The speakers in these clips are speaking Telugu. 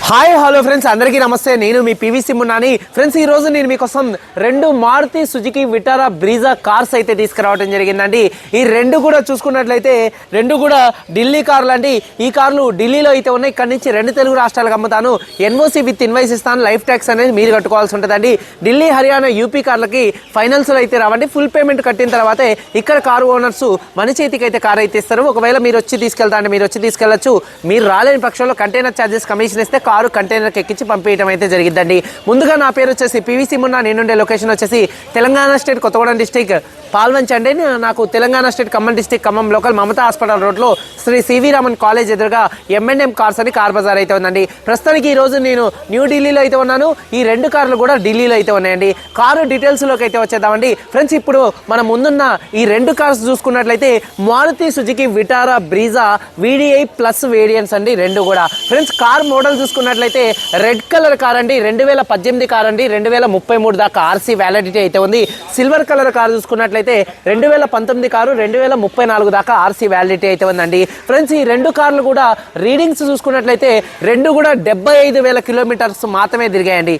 హాయ్ హలో ఫ్రెండ్స్, అందరికీ నమస్తే. నేను మీ పీవీసీ మున్నాని. ఫ్రెండ్స్, ఈ రోజు నేను మీకోసం రెండు Maruti Suzuki Vitara Brezza cars అయితే తీసుకురావడం జరిగిందండి. ఈ రెండు కూడా చూసుకున్నట్లయితే రెండు కూడా ఢిల్లీ కార్లు అండి. ఈ కార్లు ఢిల్లీలో అయితే ఉన్నాయి. ఇక్కడ నుంచి రెండు తెలుగు రాష్ట్రాలకు అమ్ముతాను. ఎన్ఓసి విత్ ఇన్వాయిస్ ఇస్తాను. లైఫ్ ట్యాక్స్ అనేది మీరు కట్టుకోవాల్సి ఉంటుందండి. ఢిల్లీ, హర్యానా, యూపీ కార్లకి ఫైనాన్స్లో అయితే రావండి. ఫుల్ పేమెంట్ కట్టిన తర్వాతే ఇక్కడ కారు ఓనర్స్ మన చేతికి అయితే కారు అయితే ఇస్తారు. ఒకవేళ మీరు వచ్చి తీసుకెళ్తా అంటే మీరు వచ్చి తీసుకెళ్లొచ్చు. మీరు రాలేని పక్షంలో కంటైనర్ ఛార్జెస్ కమిషన్ ఇస్తే కారు కంటైనర్కి ఎక్కించి పంపించడం అయితే జరిగిందండి. ముందుగా నా పేరు వచ్చేసి పీవీసీ మున్నా. నేనుండే లొకేషన్ వచ్చేసి తెలంగాణ స్టేట్ కొత్తగూడెం డిస్టిక్ పాల్వంచ్ అండి. నాకు Telangana state Khammam district Khammam local Mamata hospital రోడ్లో శ్రీ సివి రామన్ కాలేజ్ ఎదురుగా M&M కార్స్ అని కార్ బజార్ అయితే ఉందండి. ప్రస్తుతానికి ఈ రోజు నేను న్యూ ఢిల్లీలో అయితే ఉన్నాను. ఈ రెండు కార్లు కూడా ఢిల్లీలో అయితే ఉన్నాయండి. కారు డీటెయిల్స్లోకి అయితే వచ్చేద్దామండి. ఫ్రెండ్స్, ఇప్పుడు మన ముందున్న ఈ రెండు కార్స్ చూసుకున్నట్లయితే Maruti Suzuki Vitara Brezza VDI plus variants అండి రెండు కూడా. ఫ్రెండ్స్, కార్ మోడల్ చూసుకున్నట్లయితే రెడ్ కలర్ కార్ అండి. 2018 కార్ అండి. 2033 దాకా ఆర్సీ వ్యాలిడిటీ అయితే ఉంది. సిల్వర్ కలర్ కార్ చూసుకున్నట్లయితే 2019 కారు. 2034 దాకా ఆర్సీ వ్యాలిడిటీ అయితే ఉందండి. ఫ్రెండ్స్, ఈ రెండు కార్లు కూడా రీడింగ్స్ చూసుకున్నట్లయితే రెండు కూడా 75,000 కిలోమీటర్స్ మాత్రమే తిరిగాయండి.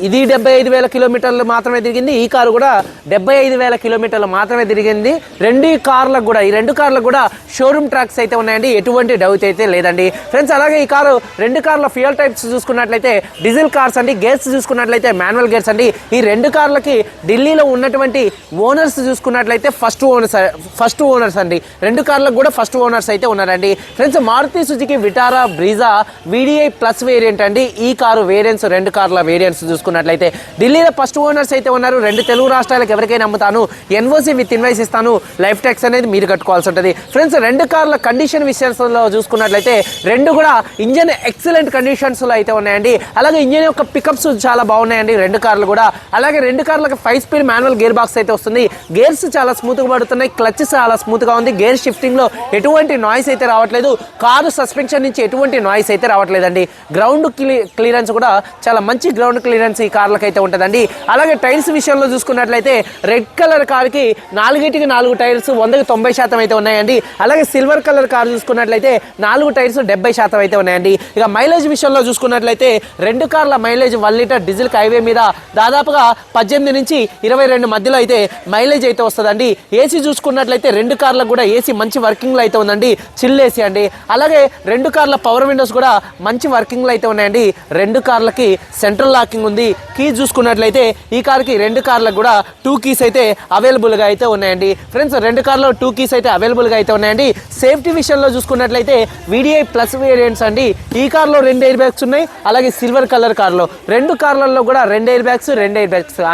ఇది 75,000 కిలోమీటర్లు మాత్రమే తిరిగింది. ఈ కారు కూడా 75,000 కిలోమీటర్లు మాత్రమే తిరిగింది. ఈ రెండు కార్లకు కూడా షోరూమ్ ట్రాక్స్ అయితే ఉన్నాయండి. ఎటువంటి డౌట్ అయితే లేదండి. ఫ్రెండ్స్, అలాగే ఈ కారు రెండు కార్ల ఫ్యూయల్ టైప్స్ చూసుకున్నట్లయితే డీజిల్ కార్స్ అండి. గేర్స్ చూసుకున్నట్లయితే మాన్యువల్ గేర్స్ అండి. ఈ రెండు కార్లకి ఢిల్లీలో ఉన్నటువంటి ఓనర్స్ చూసుకున్నట్లయితే ఫస్ట్ ఓనర్స్ అండి. రెండు కార్లకు కూడా ఫస్ట్ ఓనర్స్ అయితే ఉన్నారండి. Friends, Maruti Suzuki Vitara Brezza VDI plus variant అండి. ఈ కారు వేరియంట్స్, రెండు కార్ల వేరియంట్స్ చూసుకున్నట్లయితే ఢిల్లీలో ఫస్ట్ ఓనర్స్ అయితే ఉన్నారు. రెండు తెలుగు రాష్ట్రాలకు ఎవరికైనా అమ్ముతాను. ఎన్ఓసి విత్ ఇన్వాయిస్ ఇస్తాను. లైఫ్ ట్యాక్స్ అనేది మీరు కట్టుకోవాల్సి ఉంటుంది. ఫ్రెండ్స్, రెండు కార్ల కండిషన్ విషయంలో చూసుకున్నట్లయితే రెండు కూడా ఇంజన్ ఎక్సలెంట్ కండిషన్స్ లో అయితే ఉన్నాయండి. అలాగే ఇంజన్ యొక్క పికప్స్ చాలా బాగున్నాయండి రెండు కార్లు కూడా. అలాగే రెండు కార్లకు 5 స్పీడ్ మాన్యువల్ గేర్ బాక్స్ అయితే వస్తుంది. గేర్స్ చాలా స్మూత్ గా పడుతున్నాయి. క్లచ్ చాలా స్మూత్ గా ఉంది. గేర్ షిఫ్టింగ్ లో ఎటువంటి నాయిస్ అయితే రావట్లేదు. కారు సస్పెన్షన్ నుంచి ఎటువంటి నాయిస్ అయితే రావట్లేదండి. గ్రౌండ్ క్లియరెన్స్ కూడా చాలా మంచి గ్రౌండ్ క్లియరెన్స్ ఈ కార్లకు అయితే ఉంటుందండి. అలాగే టైర్స్ విషయంలో చూసుకున్నట్లయితే రెడ్ కలర్ కార్కి 4కి 4 టైర్స్ 100కి 90% అయితే ఉన్నాయండి. అలాగే సిల్వర్ కలర్ కార్ చూసుకున్నట్లయితే 4 టైర్స్ 70% అయితే ఉన్నాయండి. ఇక మైలేజ్ విషయంలో చూసుకున్నట్లయితే రెండు కార్ల మైలేజ్ 1 లీటర్ డీజిల్ హైవే మీద దాదాపుగా 18 నుంచి 22 మధ్యలో అయితే మైలేజ్ అయితే వస్తుందండి. ఏసీ చూసుకున్నట్లయితే రెండు కార్లకు కూడా ఏసీ మంచి వర్కింగ్ లో అయితే ఉందండి. చిల్ ఏసీ అండి. అలాగే రెండు కార్ల పవర్ విండోస్ కూడా మంచి వర్కింగ్ లో అయితే ఉన్నాయండి. రెండు కార్లకి సెంట్రల్ లాకింగ్ ఉంది. కీస్ చూసుకున్నట్లయితే ఈ కార్కి రెండు కార్లకు కూడా 2 కీస్ అయితే అవైలబుల్ గా అయితే ఉన్నాయండి. ఫ్రెండ్స్, రెండు కార్లో 2 కీస్ అయితే అవైలబుల్ గా అయితే ఉన్నాయండి. సేఫ్టీ విషయంలో చూసుకున్నట్లయితే VDI ప్లస్ వేరియంట్స్ అండి. ఈ కార్లో 2 ఎయిర్ బ్యాగ్స్ ఉన్నాయి. అలాగే సిల్వర్ కలర్ కార్లో రెండు కార్లలో కూడా 2 ఎయిర్ బ్యాగ్స్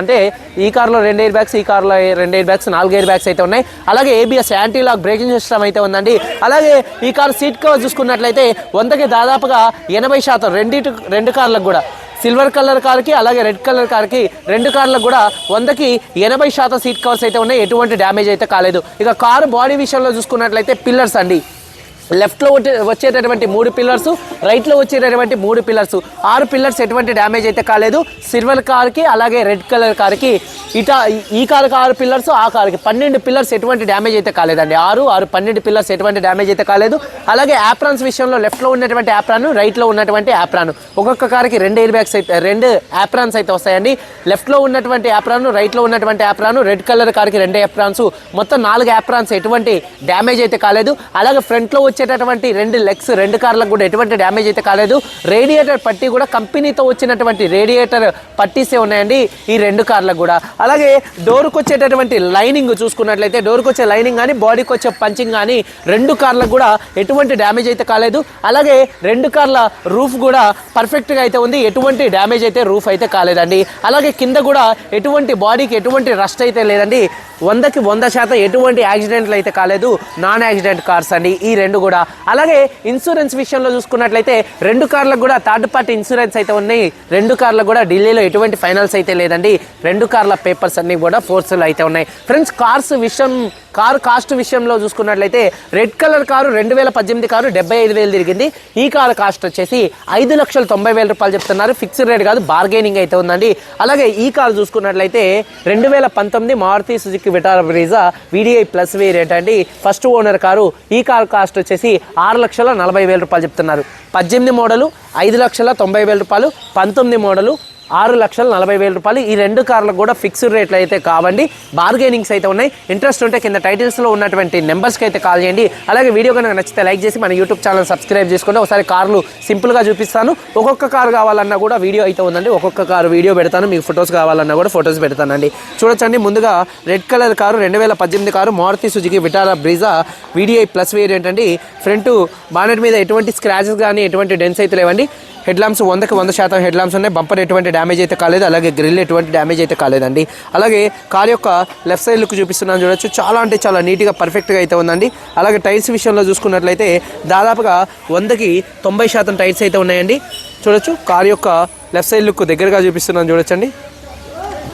అంటే ఈ కార్లో 2 ఎయిర్ బ్యాగ్స్, ఈ కార్లో 2 ఎయిర్ బ్యాగ్స్, 4 ఎయిర్ బ్యాగ్స్ అయితే ఉన్నాయి. అలాగే ABS anti lock braking system అయితే ఉందండి. అలాగే ఈ కార్ సీట్ కవర్ చూసుకున్నట్లయితే 100కి దాదాపుగా 80% రెండు కార్లకు కూడా సిల్వర్ కలర్ కార్కి అలాగే రెడ్ కలర్ కార్కి రెండు కార్లకు కూడా 100కి 80% సీట్ కవర్స్ అయితే ఉన్నాయి. ఎటువంటి డ్యామేజ్ అయితే కాలేదు. ఇక కారు బాడీ విషయంలో చూసుకున్నట్లయితే పిల్లర్స్ అండి. లెఫ్ట్లో వచ్చేటటువంటి 3 పిల్లర్స్, రైట్లో వచ్చేటటువంటి 3 పిల్లర్స్, 6 పిల్లర్స్ ఎటువంటి డ్యామేజ్ అయితే కాలేదు. సిల్వర్ కార్కి అలాగే రెడ్ కలర్ కార్కి ఈ కార్కి 6 పిల్లర్స్, ఆ కార్కి 12 పిల్లర్స్ ఎటువంటి డ్యామేజ్ అయితే కాలేదండి. 12 పిల్లర్స్ ఎటువంటి డ్యామేజ్ అయితే కాలేదు. అలాగే యాప్రాన్స్ విషయంలో లెఫ్ట్లో ఉన్నటువంటి యాప్రాన్, రైట్లో ఉన్నటువంటి యాప్రాన్, ఒక్కొక్క కార్కి 2 ఎయిర్ బ్యాగ్స్ అయితే 2 యాప్రాన్స్ అయితే వస్తాయండి. లెఫ్ట్లో ఉన్నటువంటి యాప్రాన్, రైట్లో ఉన్నటువంటి యాప్రాన్, రెడ్ కలర్ కార్కి 2 యాప్రాన్స్, మొత్తం 4 యాప్రాన్స్ ఎటువంటి డ్యామేజ్ అయితే కాలేదు. అలాగే ఫ్రంట్లో వచ్చేటటువంటి 2 లెగ్స్ రెండు కార్లకు కూడా ఎటువంటి డ్యామేజ్ అయితే కాలేదు. రేడియేటర్ పట్టీ కూడా కంపెనీతో వచ్చినటువంటి రేడియేటర్ పట్టీసే ఉన్నాయండి ఈ రెండు కార్లకు కూడా. అలాగే డోర్కి వచ్చేటటువంటి లైనింగ్ చూసుకున్నట్లయితే డోర్కి వచ్చే లైనింగ్ కానీ బాడీకి వచ్చే పంచింగ్ కానీ రెండు కార్లకు కూడా ఎటువంటి డ్యామేజ్ అయితే కాలేదు. అలాగే రెండు కార్ల రూఫ్ కూడా పర్ఫెక్ట్గా అయితే ఉంది. ఎటువంటి డ్యామేజ్ అయితే రూఫ్ అయితే కాలేదండి. అలాగే కింద కూడా ఎటువంటి బాడీకి ఎటువంటి రస్ట్ అయితే లేదండి. 100కి 100% ఎటువంటి యాక్సిడెంట్లు అయితే కాలేదు. నాన్ యాక్సిడెంట్ కార్స్ అండి ఈ రెండు కూడా. అలాగే ఇన్సూరెన్స్ విషయంలో చూసుకున్నట్లయితే రెండు కార్లకు కూడా థర్డ్ పార్టీ ఇన్సూరెన్స్ అయితే ఉన్నాయి. రెండు కార్లకు కూడా ఢిల్లీలో ఎటువంటి ఫైనాన్స్ అయితే లేదండి. రెండు కార్ల పేపర్స్ అన్ని కూడా ఫోర్స్లో అయితే ఉన్నాయి. ఫ్రెండ్స్, కార్స్ విషయం కారు కాస్ట్ విషయంలో చూసుకున్నట్లయితే రెడ్ కలర్ కారు 2018 కారు 75,000 తిరిగింది. ఈ కారు కాస్ట్ వచ్చేసి 5,90,000 రూపాయలు చెప్తున్నారు. ఫిక్స్డ్ రేట్ కాదు, బార్గెనింగ్ అయితే ఉందండి. అలాగే ఈ కారు చూసుకున్నట్లయితే 2019 Maruti Suzuki Vitara Brezza VDI plus variant అండి. First owner car. ఈ కారు కాస్ట్ వచ్చేసి 6,40,000 రూపాయలు చెప్తున్నారు. 18 మోడలు 5,90,000 రూపాయలు, 19 మోడలు 6,40,000 రూపాయలు. ఈ రెండు కార్లకు కూడా ఫిక్స్డ్ రేట్లు అయితే కావండి, బార్గెనింగ్స్ అయితే ఉన్నాయి. ఇంట్రెస్ట్ ఉంటే కింద టైటిల్స్లో ఉన్నటువంటి నెంబర్స్కి అయితే కాల్ చేయండి. అలాగే వీడియో కనుక నచ్చితే లైక్ చేసి మన యూట్యూబ్ ఛానల్ సబ్స్క్రైబ్ చేసుకోండి. ఒకసారి కార్లు సింపుల్గా చూపిస్తాను. ఒక్కొక్క కారు కావాలన్నా కూడా వీడియో అయితే ఉందండి. ఒక్కొక్క కారు వీడియో పెడతాను. మీకు ఫొటోస్ కావాలన్నా కూడా ఫొటోస్ పెడతానండి. చూడొచ్చండి, ముందుగా red colour car 2018 car Maruti Suzuki Vitara Brezza VDI plus variant అండి. ఫ్రంట్ బానెట్ మీద ఎటువంటి స్క్రాచెస్ కానీ ఎటువంటి డెన్స్ అయితే లేవండి. హెడ్ ల్యాంప్స్ 100% హెడ్ ల్యాంప్స్ ఉన్నాయి. బంపర్ ఎటువంటి డ్యామేజ్ అయితే కాలేదు. అలాగే గ్రిల్ ఎటువంటి డ్యామేజ్ అయితే కాలేదండి. అలాగే కార్ యొక్క లెఫ్ట్ సైడ్ లుక్ చూపిస్తున్నాను చూడొచ్చు. చాలా అంటే చాలా నీట్గా పర్ఫెక్ట్గా అయితే ఉందండి. అలాగే టైర్స్ విషయంలో చూసుకున్నట్లయితే దాదాపుగా 100% టైర్స్ అయితే ఉన్నాయండి. చూడొచ్చు, కార్ యొక్క లెఫ్ట్ సైడ్ లుక్ దగ్గరగా చూపిస్తున్నాను చూడొచ్చండి.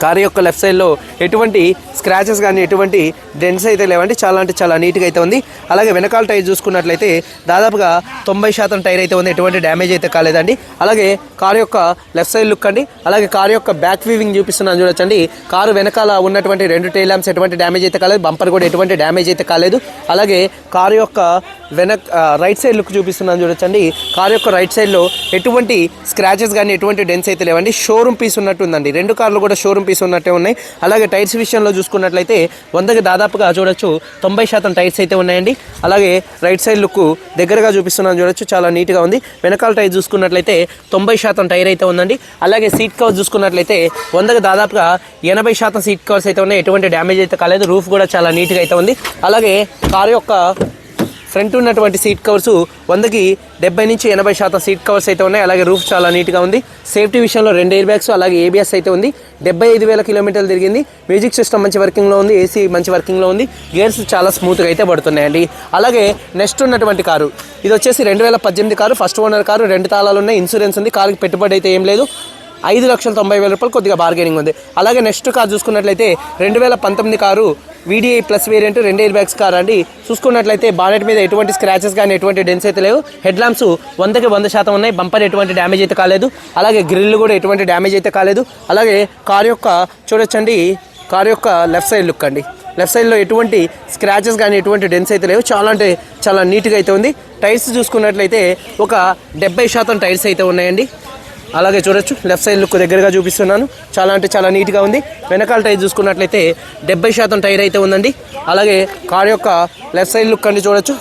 కారు యొక్క లెఫ్ట్ సైడ్లో ఎటువంటి స్క్రాచెస్ కానీ ఎటువంటి డెంట్స్ అయితే లేవండి. చాలా అంటే చాలా నీట్గా అయితే ఉంది. అలాగే వెనకాల టైర్ చూసుకున్నట్లయితే దాదాపుగా 90% టైర్ అయితే ఉంది. ఎటువంటి డ్యామేజ్ అయితే కాలేదండి. అలాగే కారు యొక్క లెఫ్ట్ సైడ్ లుక్ అండి. అలాగే కారు యొక్క బ్యాక్ వీవింగ్ చూపిస్తున్నాను చూడొచ్చండి. కారు వెనకాల ఉన్నటువంటి 2 టైల్ ల్యాంప్స్ ఎటువంటి డ్యామేజ్ అయితే కాలేదు. బంపర్ కూడా ఎటువంటి డ్యామేజ్ అయితే కాలేదు. అలాగే కారు యొక్క రైట్ సైడ్ లుక్ చూపిస్తున్నాను చూడొచ్చండి. కారు యొక్క రైట్ సైడ్లో ఎటువంటి స్క్రాచెస్ కానీ ఎటువంటి డెన్స్ అయితే లేవండి. షోరూమ్ పీస్ ఉన్నట్టు ఉందండి. రెండు కార్లు కూడా షోరూమ్ పీస్ ఉన్నట్టే ఉన్నాయి. అలాగే టైర్స్ విషయంలో చూసుకున్నట్లయితే 100కి దాదాపుగా చూడొచ్చు 90% టైర్స్ అయితే ఉన్నాయండి. అలాగే రైట్ సైడ్ లుక్ దగ్గరగా చూపిస్తున్నాను చూడొచ్చు, చాలా నీట్గా ఉంది. వెనకాల టైర్ చూసుకున్నట్లయితే 90% టైర్ అయితే ఉందండి. అలాగే సీట్ కవర్స్ చూసుకున్నట్లయితే 100కి దాదాపుగా 80% సీట్ కవర్స్ అయితే ఉన్నాయి. ఎటువంటి డ్యామేజ్ అయితే కాలేదు. రూఫ్ కూడా చాలా నీట్గా అయితే ఉంది. అలాగే కారు యొక్క ఫ్రంట్ ఉన్నటువంటి సీట్ కవర్స్ 100కి 70 నుంచి 80% సీట్ కవర్స్ అయితే ఉన్నాయి. అలాగే రూఫ్ చాలా నీట్గా ఉంది. సేఫ్టీ విషయంలో 2 ఎయిర్ బ్యాగ్స్ అలాగే ABS అయితే ఉంది. 75,000 కిలోమీటర్లు తిరిగింది. మ్యూజిక్ సిస్టమ్ మంచి వర్కింగ్లో ఉంది. AC మంచి వర్కింగ్లో ఉంది. గేర్స్ చాలా స్మూత్గా అయితే పడుతున్నాయండి. అలాగే నెక్స్ట్ ఉన్నటువంటి కారు ఇది వచ్చేసి 2018 కారు. First owner car. 2 తాళాలు ఉన్నాయి. ఇన్సూరెన్స్ ఉంది. కారుకి పెట్టుబడి అయితే ఏం లేదు. 5,90,000 రూపాయలు, కొద్దిగా బార్గెనింగ్ ఉంది. అలాగే నెక్స్ట్ కార్ చూసుకున్నట్లయితే 2019 car VDI plus variant 2 air bags car అండి. చూసుకున్నట్లయితే బానెట్ మీద ఎటువంటి స్క్రాచెస్ కానీ ఎటువంటి డెన్స్ అయితే లేవు. హెడ్ ల్యాంప్స్ 100కి 100% ఉన్నాయి. బంపర్ ఎటువంటి డ్యామేజ్ అయితే కాలేదు. అలాగే గ్రిల్ కూడా ఎటువంటి డ్యామేజ్ అయితే కాలేదు. అలాగే కార్ యొక్క చూడొచ్చండి, కార్ యొక్క లెఫ్ట్ సైడ్ లుక్ అండి. లెఫ్ట్ సైడ్లో ఎటువంటి స్క్రాచెస్ కానీ ఎటువంటి డెన్స్ అయితే లేవు. చాలా అంటే చాలా నీట్గా అయితే ఉంది. టైర్స్ చూసుకున్నట్లయితే ఒక 70% టైర్స్ అయితే ఉన్నాయండి. అలాగే చూడొచ్చు, లెఫ్ట్ సైడ్ లుక్ దగ్గరగా చూపిస్తున్నాను. చాలా అంటే చాలా నీట్గా ఉంది. వెనకాల టైర్ చూసుకున్నట్లయితే 70% టైర్ అయితే ఉందండి. అలాగే కార్ యొక్క లెఫ్ట్ సైడ్ లుక్ అండి చూడొచ్చు.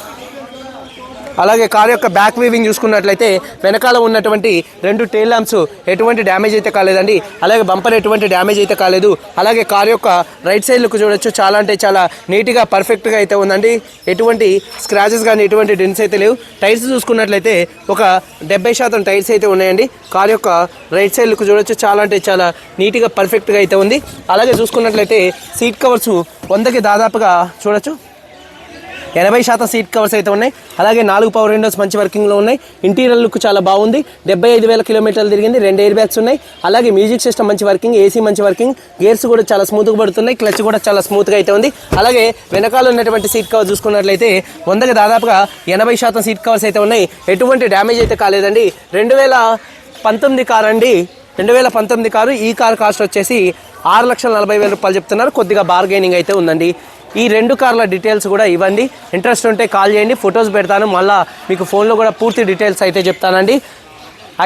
అలాగే కార్ యొక్క బ్యాక్ వీవింగ్ చూసుకున్నట్లయితే వెనకాల ఉన్నటువంటి 2 టైల్ ల్యాంప్స్ ఎటువంటి డ్యామేజ్ అయితే కాలేదండి. అలాగే బంపర్ ఎటువంటి డ్యామేజ్ అయితే కాలేదు. అలాగే కార్ యొక్క రైట్ సైడ్ లుక్ చూడొచ్చు. చాలా అంటే చాలా నీట్గా పర్ఫెక్ట్గా అయితే ఉందండి. ఎటువంటి స్క్రాచెస్ కానీ ఎటువంటి డెన్స్ అయితే లేవు. టైర్స్ చూసుకున్నట్లయితే ఒక 70% టైర్స్ అయితే ఉన్నాయండి. కార్ యొక్క రైట్ సైడ్ లుక్ చూడొచ్చు. చాలా అంటే చాలా నీట్గా పర్ఫెక్ట్గా అయితే ఉంది. అలాగే చూసుకున్నట్లయితే సీట్ కవర్స్ 100కి దాదాపుగా చూడొచ్చు 80% సీట్ కవర్స్ అయితే ఉన్నాయి. అలాగే 4 పవర్ విండోస్ మంచి వర్కింగ్లో ఉన్నాయి. ఇంటీరియర్ లుక్ చాలా బాగుంది. 75,000 కిలోమీటర్లు తిరిగింది. 2 ఎయిర్ బ్యాగ్స్ ఉన్నాయి. అలాగే మ్యూజిక్ సిస్టమ్ మంచి వర్కింగ్, AC మంచి వర్కింగ్, గేర్స్ కూడా చాలా స్మూత్గా పడుతున్నాయి. క్లచ్ కూడా చాలా స్మూత్గా అయితే ఉంది. అలాగే వెనకాల ఉన్నటువంటి సీట్ కవర్ చూసుకున్నట్లయితే 100కి దాదాపుగా 80% సీట్ కవర్స్ అయితే ఉన్నాయి. ఎటువంటి డ్యామేజ్ అయితే కాలేదండి. 2019 కార్ అండి. 2019 కారు. ఈ కార్ కాస్ట్ వచ్చేసి 6,40,000 రూపాయలు చెప్తున్నారు. కొద్దిగా బార్గెనింగ్ అయితే ఉందండి. ఈ 2 కార్ల డీటెయిల్స్ కూడా ఇవ్వండి. ఇంట్రెస్ట్ ఉంటే కాల్ చేయండి, ఫొటోస్ పెడతాను. మళ్ళీ మీకు ఫోన్లో కూడా పూర్తి డీటెయిల్స్ అయితే చెప్తానండి.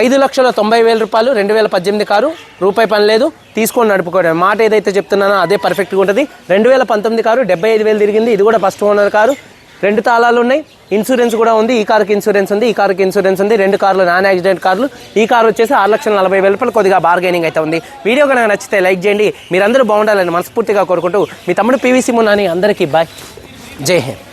5,90,000 రూపాయలు 2018 కారు. రూపాయి పని లేదు, తీసుకొని నడుపుకోవడం. మాట ఏదైతే చెప్తున్నానో అదే పర్ఫెక్ట్గా ఉంటుంది. 2019 కారు 75,000 తిరిగింది. ఇది కూడా ఫస్ట్ ఓనర్ కారు. 2 తాళాలు ఉన్నాయి. ఇన్సూరెన్స్ కూడా ఉంది. ఈ కారుకి ఇన్సూరెన్స్ ఉంది, ఈ కారుకి ఇన్సూరెన్స్ ఉంది. 2 కార్లు నాన్ యాక్సిడెంట్ కార్లు. ఈ కారు వచ్చేసి 6,40,000 రూపాయలు. కొద్దిగా బార్గెనింగ్ అయితే ఉంది. వీడియో కనుక నచ్చితే లైక్ చేయండి. మీరందరూ బాగుండాలని మనస్ఫూర్తిగా కోరుకుంటూ మీ తమ్ముడు PVC మున్నాని. అందరికీ బాయ్, జై హింద్.